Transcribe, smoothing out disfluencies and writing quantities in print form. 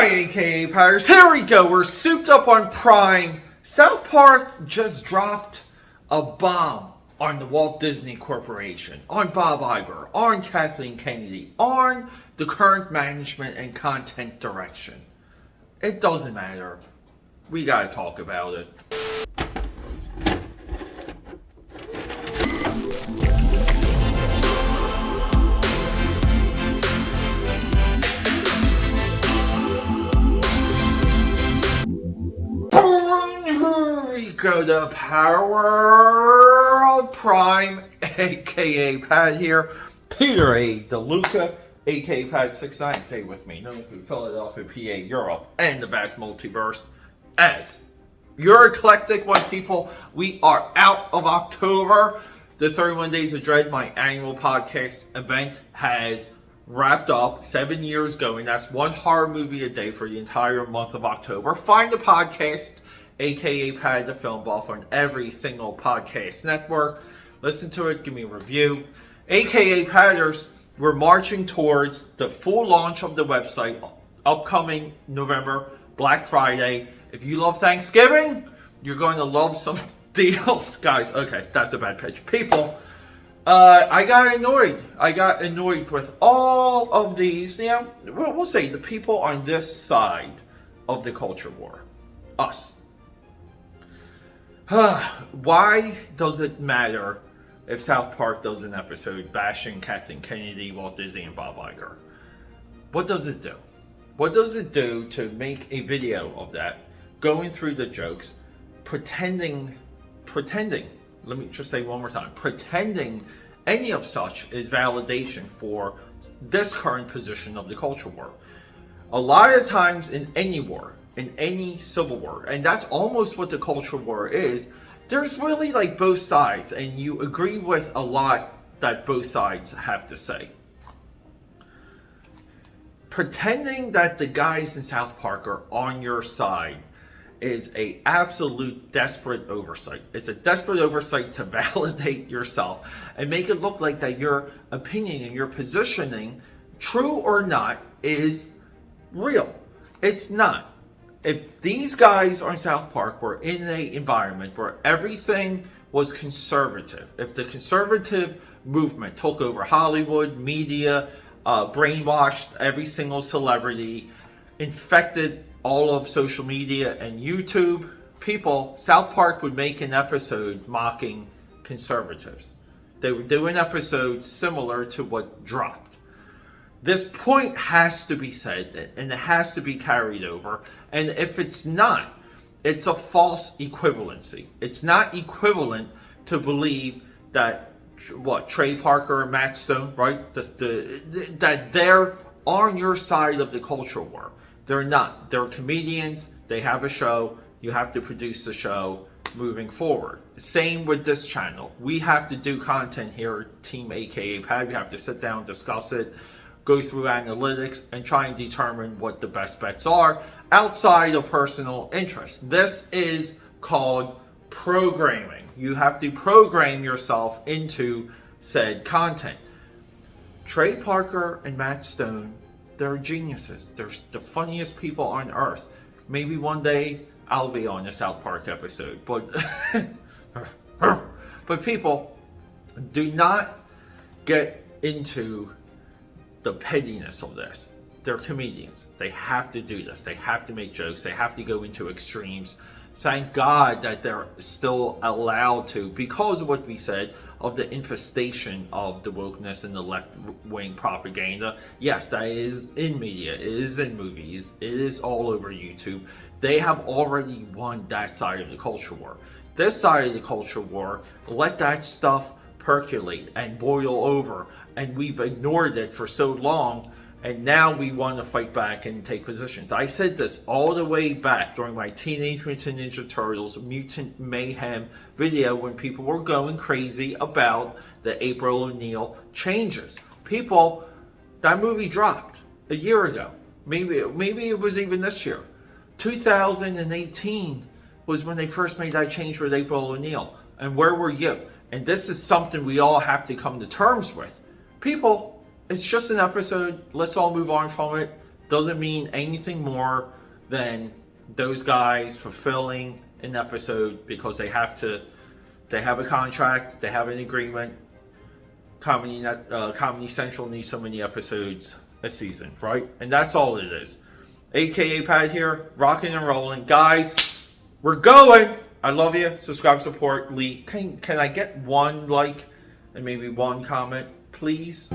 Alright, AKAPADers, here we go. We're souped up on Prime. South Park just dropped a bomb on the Walt Disney Corporation, on Bob Iger, on Kathleen Kennedy, on the current management and content direction. It doesn't matter. We gotta talk about it. Go to Power of Prime, AKAPAD here. Peter A. DeLuca, AKAPAD69. Say with me. Known through Philadelphia, PA, Europe, and the vast multiverse as your eclectic one, people. We are out of October. The 31 Days of Dread, my annual podcast event, has wrapped up. 7 years going. That's one horror movie a day for the entire month of October. Find the podcast, AKAPAD the Film Buff, on every single podcast network. Listen to it, give me a review. AKAPADers, we're marching towards the full launch of the website upcoming November, Black Friday. If you love Thanksgiving, you're going to love some deals. Guys, okay, that's a bad pitch. People, I got annoyed. I got annoyed with all of these, we'll say the people on this side of the culture war. Us. Why does it matter if South Park does an episode bashing Kathleen Kennedy, Walt Disney, and Bob Iger? What does it do? What does it do to make a video of that, going through the jokes, pretending, let me just say one more time, pretending any of such is validation for this current position of the culture war? A lot of times in any war, in any civil war, and that's almost what the culture war is, there's really like both sides, and you agree with a lot that both sides have to say. Pretending that the guys in South Park are on your side is a absolute desperate oversight. It's a desperate oversight to validate yourself and make it look like that your opinion and your positioning, true or not, is real. It's not. If these guys on South Park were in an environment where everything was conservative, if the conservative movement took over Hollywood, media, brainwashed every single celebrity, infected all of social media and YouTube, people, South Park would make an episode mocking conservatives. They would do an episode similar to what dropped. This point has to be said, and it has to be carried over. And if it's not, it's a false equivalency. It's not equivalent to believe that, Trey Parker and Matt Stone, right? That they're on your side of the culture war. They're not. They're comedians. They have a show. You have to produce the show moving forward. Same with this channel. We have to do content here, Team AKAPAD. We have to sit down, discuss it, go through analytics, and try and determine what the best bets are outside of personal interest. This is called programming. You have to program yourself into said content. Trey Parker and Matt Stone, they're geniuses. They're the funniest people on earth. Maybe one day I'll be on a South Park episode, but people, do not get into the pettiness of this. They're comedians. They have to do this. They have to make jokes. They have to go into extremes. Thank God that they're still allowed to, because of what we said, of the infestation of the wokeness and the left-wing propaganda. Yes, that is in media. It is in movies. It is all over YouTube. They have already won that side of the culture war. This side of the culture war, let that stuff percolate and boil over, and we've ignored it for so long, and now we want to fight back and take positions. I said this all the way back during my Teenage Mutant Ninja Turtles Mutant Mayhem video when people were going crazy about the April O'Neil changes. People, that movie dropped a year ago. Maybe it was even this year. 2018 was when they first made that change with April O'Neil. And where were you? And this is something we all have to come to terms with. People, it's just an episode. Let's all move on from it. doesn't mean anything more than those guys fulfilling an episode because they have a contract, they have an agreement. Comedy Central needs so many episodes a season, right? And that's all it is. AKAPAD here, rocking and rolling. Guys, we're going! I love you. Subscribe, support, leave. Can I get one like and maybe one comment, please?